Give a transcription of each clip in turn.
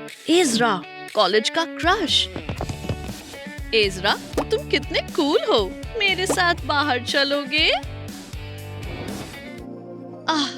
Ezra, college का crush. Ezra, तुम कितने कूल हो। मेरे साथ बाहर चलोगे?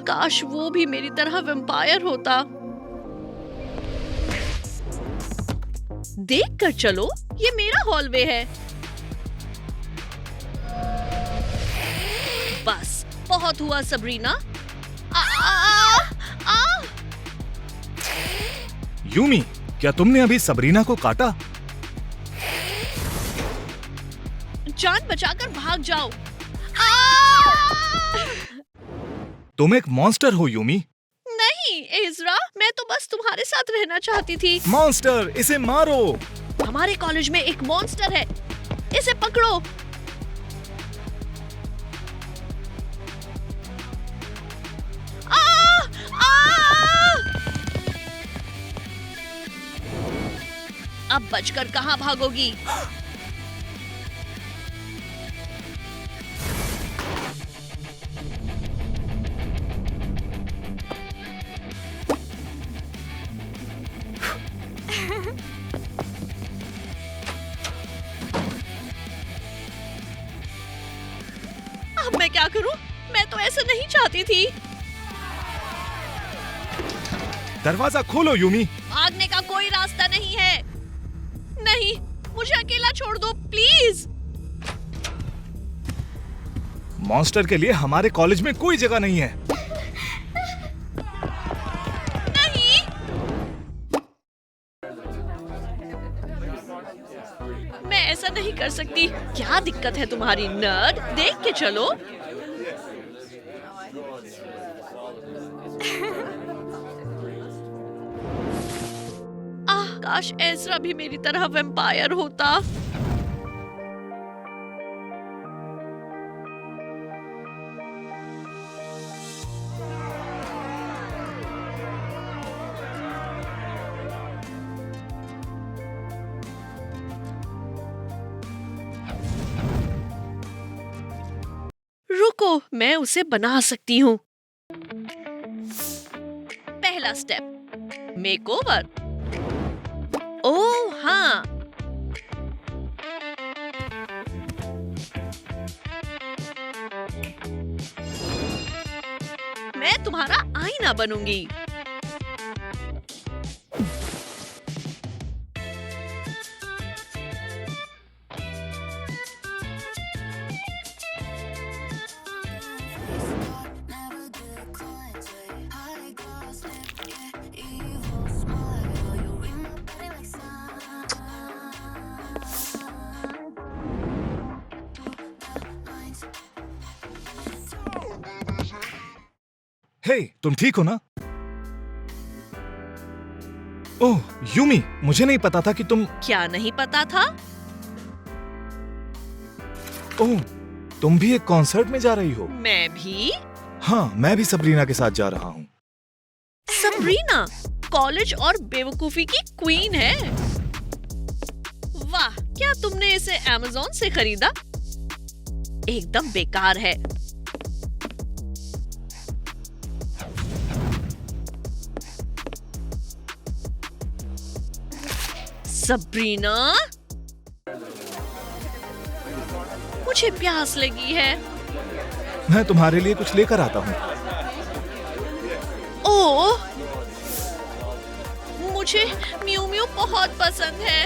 काश वो भी मेरी तरह वैम्पायर होता। देख कर चलो, ये मेरा हॉलवे है। बस, बहुत हुआ सबरीना। यूमी, क्या तुमने अभी सबरीना को काटा? जान बचाकर भाग जाओ। तुम एक मॉन्स्टर हो यूमी। नहीं एज़रा, मैं तो बस तुम्हारे साथ रहना चाहती थी। मॉन्स्टर, इसे मारो। हमारे कॉलेज में एक मॉन्स्टर है, इसे पकड़ो। अब बचकर कहां भागोगी? अब मैं क्या करूं? मैं तो ऐसा नहीं चाहती थी। दरवाजा खोलो यूमी। भागने का कोई रास्ता नहीं है। नहीं, मुझे अकेला छोड़ दो प्लीज। मॉन्स्टर के लिए हमारे कॉलेज में कोई जगह नहीं है। नहीं। मैं ऐसा नहीं कर सकती। क्या दिक्कत है तुम्हारी नर्ड? देख के चलो। काश एज़रा भी मेरी तरह वैम्पायर होता। रुको, मैं उसे बना सकती हूँ। पहला स्टेप, मेकओवर। ओह हाँ, मैं तुम्हारा आईना बनूंगी। हे, तुम ठीक हो ना? ओह यूमी, मुझे नहीं पता था कि तुम। क्या नहीं पता था? ओह, तुम भी एक कॉन्सर्ट में जा रही हो? मैं भी। हाँ, मैं भी सबरीना के साथ जा रहा हूँ। सबरीना कॉलेज और बेवकूफी की क्वीन है। वाह, क्या तुमने इसे अमेज़न से खरीदा? एकदम बेकार है। सबरीना, मुझे प्यास लगी है। मैं तुम्हारे लिए कुछ लेकर आता हूँ। ओह, मुझे म्यू म्यू बहुत पसंद है।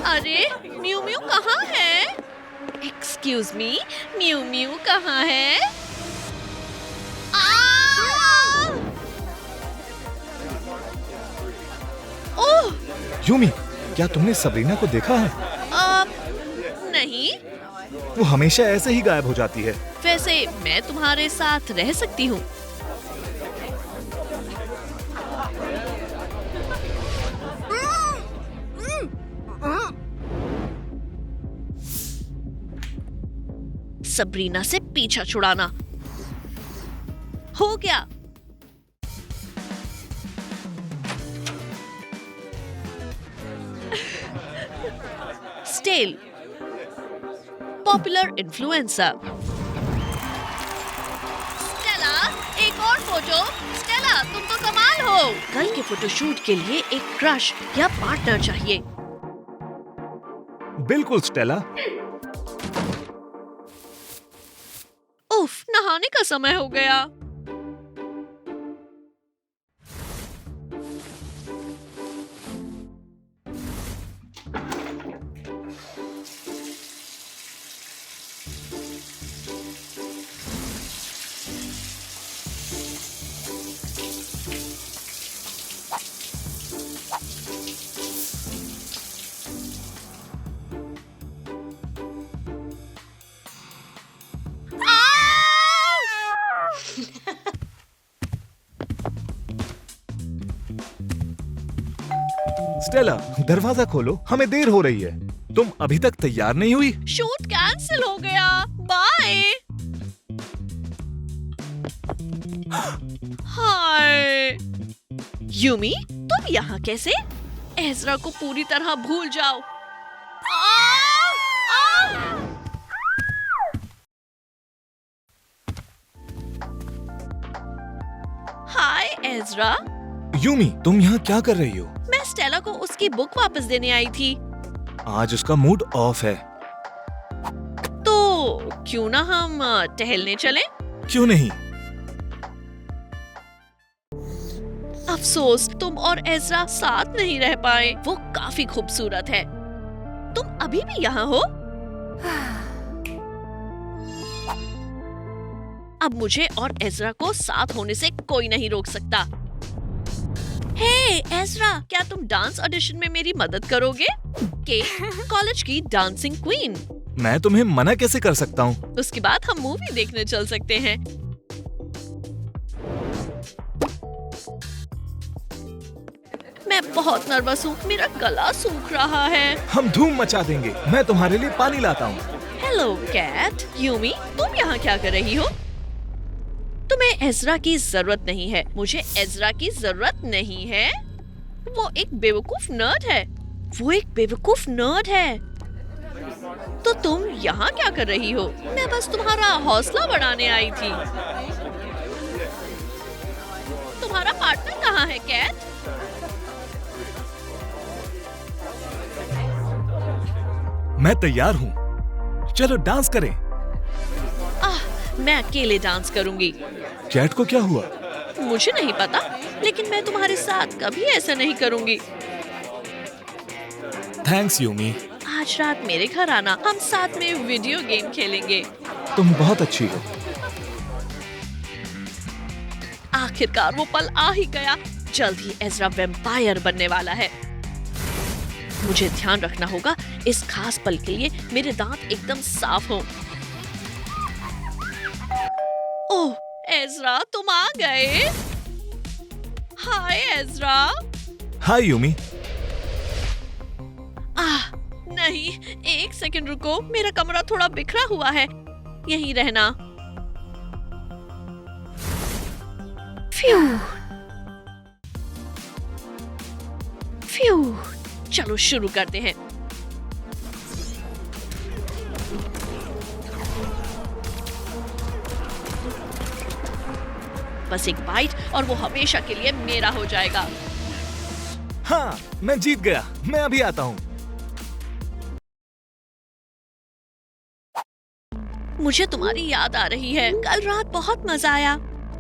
अरे म्यू म्यू कहाँ है? एक्सक्यूज मी, म्यू म्यू कहाँ है? ओह यूमी, क्या तुमने सबरीना को देखा है? नहीं। वो हमेशा ऐसे ही गायब हो जाती है। वैसे मैं तुम्हारे साथ रह सकती हूँ। सबरीना से पीछा छुड़ाना हो गया। Stele, popular influencer. स्टेला, एक और फोटो। स्टेला, कल के फोटोशूट के लिए एक क्रश या पार्टनर चाहिए। बिल्कुल स्टेला। उफ, नहाने का समय हो गया। स्टेला, दरवाजा खोलो, हमें देर हो रही है। तुम अभी तक तैयार नहीं हुई? शूट कैंसिल हो गया। बाय। हाय यूमी, तुम यहाँ कैसे? एज़रा को पूरी तरह भूल जाओ। हाय एज़रा। यूमी, तुम यहाँ क्या कर रही हो? मैं स्टेला को उसकी बुक वापस देने आई थी। आज उसका मूड ऑफ है। तो क्यों ना हम टहलने चलें? क्यों नहीं? अफसोस तुम और एज़रा साथ नहीं रह पाए। वो काफी खूबसूरत है। तुम अभी भी यहाँ हो? अब मुझे और एज़रा को साथ होने से कोई नहीं रोक सकता। हे एज़रा, क्या तुम डांस ऑडिशन में मेरी मदद करोगे? के कॉलेज की डांसिंग क्वीन। मैं तुम्हें मना कैसे कर सकता हूँ? उसके बाद हम मूवी देखने चल सकते हैं। मैं बहुत नर्वस हूँ। मेरा गला सूख रहा है। हम धूम मचा देंगे। मैं तुम्हारे लिए पानी लाता हूँ। Hello cut. यूमी, तुम यहाँ क्या कर रही हो? तुम्हें एज़रा की जरूरत नहीं है। मुझे एज़रा की जरूरत नहीं है। वो एक बेवकूफ नर्ड है। वो एक बेवकूफ नर्ड है। तो तुम यहाँ क्या कर रही हो? मैं बस तुम्हारा हौसला बढ़ाने आई थी। तुम्हारा पार्टनर कहाँ है कैट? मैं तैयार हूँ। चलो डांस करें। मैं अकेले डांस करूंगी। कैट को क्या हुआ? मुझे नहीं पता, लेकिन मैं तुम्हारे साथ कभी ऐसा नहीं करूंगी। Thanks Yumi. आज रात मेरे घर आना, हम साथ में वीडियो गेम खेलेंगे। तुम बहुत अच्छी हो। आखिरकार वो पल आ ही गया। जल्द ही एज़रा वैम्पायर बनने वाला है। मुझे ध्यान रखना होगा इस खास पल के लिए मेरे दांत एकदम साफ हों। ओह एज़रा, तुम आ गए। हाय एज़रा। हाय यूमी। नहीं, एक सेकंड रुको। मेरा कमरा थोड़ा बिखरा हुआ है। यहीं रहना। Few few. चलो शुरू करते हैं। बस एक बाइट और वो हमेशा के लिए मेरा हो जाएगा। हाँ, मैं जीत गया। मैं अभी आता हूँ। मुझे तुम्हारी याद आ रही है। कल रात बहुत मजा आया।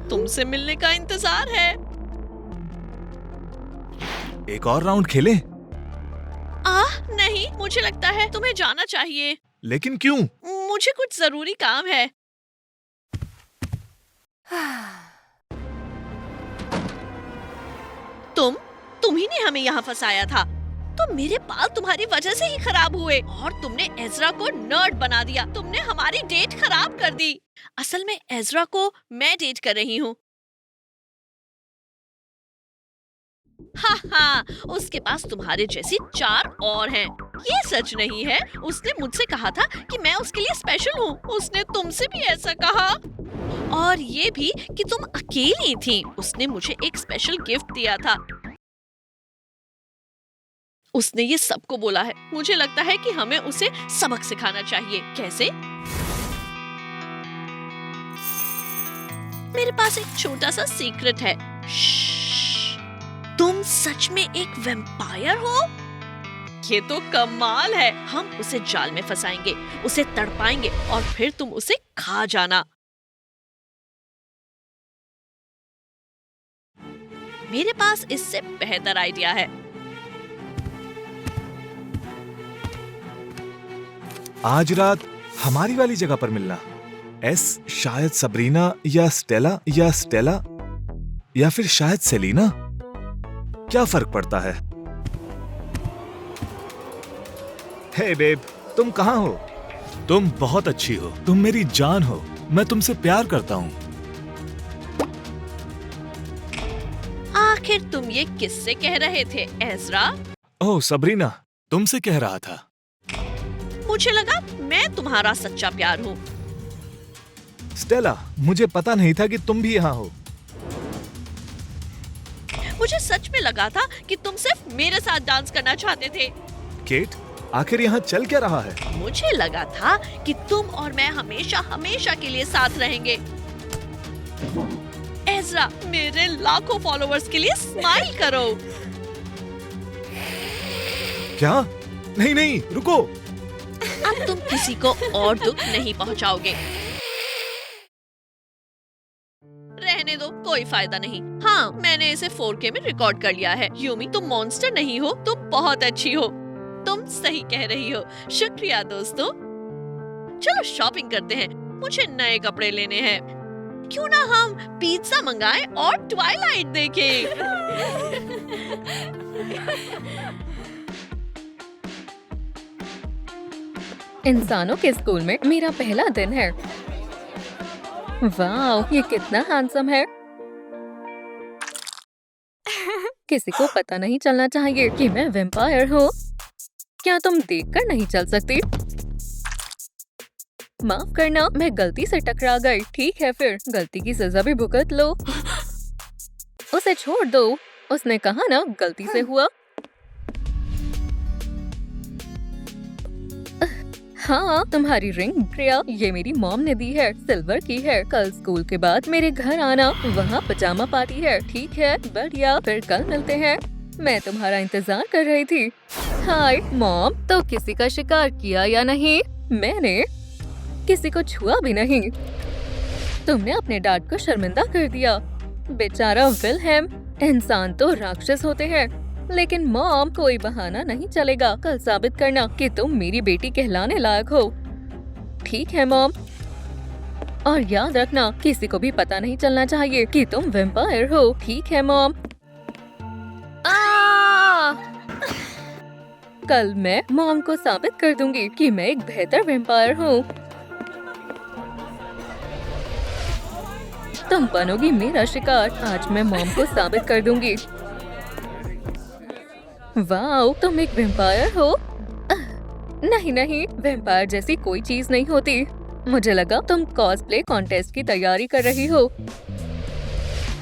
तुमसे मिलने का इंतजार है। एक और राउंड खेलें? नहीं, मुझे लगता है तुम्हें जाना चाहिए। लेकिन क्यों? मुझे कुछ जरूरी काम है। तुम ही ने हमें यहाँ फंसाया था। तो मेरे बाल तुम्हारी वजह से ही खराब हुए और तुमने एज़रा को नर्ड बना दिया। तुमने हमारी डेट खराब कर दी। असल में एज़रा को मैं डेट कर रही हूँ। हाँ, उसके पास तुम्हारे जैसी 4 और हैं। ये सच नहीं है। उसने मुझसे कहा था कि मैं उसके लिए स्पेशल हूँ। उसने तुमसे भी ऐसा कहा। और ये भी कि तुम अकेली थी। उसने मुझे एक स्पेशल गिफ्ट दिया था। उसने ये सबको बोला है। मुझे लगता है कि हमें उसे सबक सिखाना चाहिए। कैसे? मेरे पास एक छोटा सा सीक्रेट है। तुम सच में एक वैम्पायर हो? ये तो कमाल है। हम उसे जाल में फंसाएंगे, उसे तड़पाएंगे और फिर तुम उसे खा जाना। मेरे पास इससे बेहतर आइडिया है। आज रात हमारी वाली जगह पर मिलना। एस शायद सबरीना या स्टेला या फिर शायद सेलिना। क्या फर्क पड़ता है? हे बेब, तुम कहाँ हो? तुम बहुत अच्छी हो, तुम मेरी जान हो, मैं तुमसे प्यार करता हूँ। आखिर तुम ये किससे कह रहे थे एज़रा? ओह सबरीना, तुमसे कह रहा था। मुझे लगा मैं तुम्हारा सच्चा प्यार हूँ। स्टेला, मुझे पता नहीं था कि तुम भी यहाँ हो। मुझे सच में लगा था कि तुम सिर्फ मेरे साथ डांस करना चाहते थे। केट, आखिर यहाँ चल क्या रहा है? मुझे लगा था कि तुम और मैं हमेशा हमेशा के लिए साथ रहेंगे। एज़रा, मेरे लाखों फॉलोअर्स के लिए स्माइल करो। क्या? नहीं नहीं, रुको। अब तुम किसी को और दुख नहीं पहुंचाओगे। रहने दो, कोई फायदा नहीं। हाँ, मैंने इसे 4K में रिकॉर्ड कर लिया है। यूमी, तुम मॉन्स्टर नहीं हो, तुम बहुत अच्छी हो। तुम सही कह रही हो। शुक्रिया दोस्तों। चलो शॉपिंग करते हैं, मुझे नए कपड़े लेने हैं। क्यों ना हम पिज्जा मंगाएं और ट्वाइलाइट देखें। इंसानों के स्कूल में मेरा पहला दिन है। वाह, ये कितना हैंडसम है। किसी को पता नहीं चलना चाहिए कि मैं वैम्पायर हूँ। क्या तुम देखकर नहीं चल सकती? माफ करना, मैं गलती से टकरा गई। ठीक है, फिर गलती की सजा भी भुगत लो। उसे छोड़ दो, उसने कहा ना गलती से हुआ। हाँ, तुम्हारी रिंग प्रिया, ये मेरी मॉम ने दी है, सिल्वर की है। कल स्कूल के बाद मेरे घर आना, वहाँ पजामा पार्टी है। ठीक है, बढ़िया, फिर कल मिलते हैं। मैं तुम्हारा इंतजार कर रही थी। हाय मॉम, तो किसी का शिकार किया या नहीं? मैंने किसी को छुआ भी नहीं। तुमने अपने डैड को शर्मिंदा कर दिया। बेचारा विलहेम। इंसान तो राक्षस होते हैं, लेकिन मॉम, कोई बहाना नहीं चलेगा। कल साबित करना कि तुम मेरी बेटी कहलाने लायक हो। ठीक है मॉम, और याद रखना किसी को भी पता नहीं चलना चाहिए कि तुम वैम्पायर हो। ठीक है मॉम। कल मैं मॉम को साबित कर दूंगी कि मैं एक बेहतर वैम्पायर हूँ। तुम बनोगी मेरा शिकार। आज मैं मॉम को साबित कर दूंगी। वाओ, तुम एक वैम्पायर हो? नहीं नहीं, वैम्पायर जैसी कोई चीज नहीं होती। मुझे लगा तुम कॉस्प्ले कॉन्टेस्ट की तैयारी कर रही हो।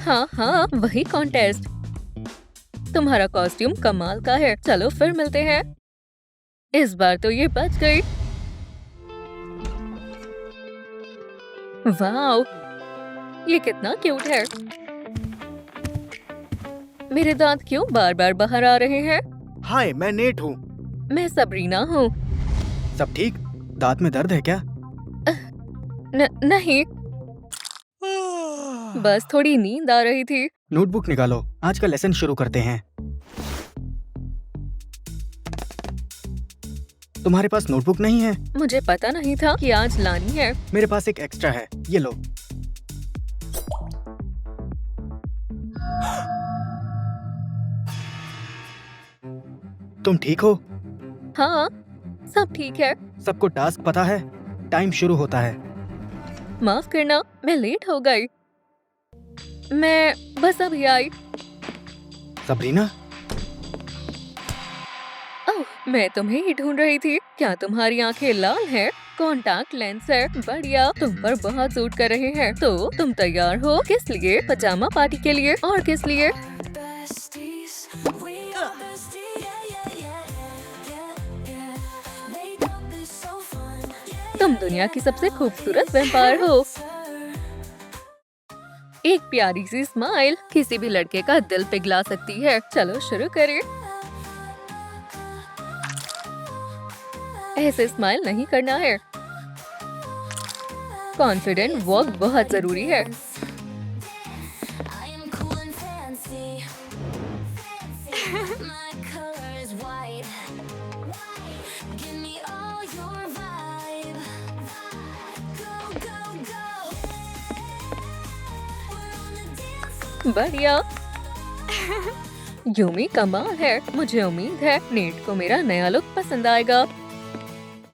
हाँ हाँ, वही कॉन्टेस्ट। तुम्हारा कॉस्ट्यूम कमाल का है। चलो फिर मिलते हैं। इस बार तो ये बच गई। वाओ, ये कितना क्यूट है। मेरे दांत क्यों बार बार बाहर आ रहे हैं? हाय, मैं नेट हूँ। मैं सबरीना हूँ। सब ठीक? दांत में दर्द है क्या? नहीं, बस थोड़ी नींद आ रही थी। नोटबुक निकालो, आज का लेसन शुरू करते हैं। तुम्हारे पास नोटबुक नहीं है? मुझे पता नहीं था कि आज लानी है। मेरे पास एक एक्स्ट्रा है, ये लो। तुम ठीक हो? हाँ, सब ठीक है। सबको टास्क पता है? टाइम शुरू होता है। माफ करना, मैं लेट हो गई। मैं बस अभी आई। सबरीना, ओह, मैं तुम्हें ही ढूंढ रही थी। क्या तुम्हारी आंखें लाल हैं? कॉन्टैक्ट लेंस है। बढ़िया, तुम पर बहुत सूट कर रहे हैं। तो तुम तैयार हो? किस लिए? पजामा पार्टी के लिए। और किस लिए? तुम दुनिया की सबसे खूबसूरत वैम्पायर हो। एक प्यारी सी स्माइल किसी भी लड़के का दिल पिघला सकती है। चलो शुरू करें। ऐसे स्माइल नहीं करना है। कॉन्फिडेंट वॉक बहुत जरूरी है। I am cool and fancy. My color is white. Give me all your vibe. Go, go, go. We're on the dance floor. बढ़िया। यूमी कमाल है। मुझे उम्मीद है नेट को मेरा नया लुक पसंद आएगा।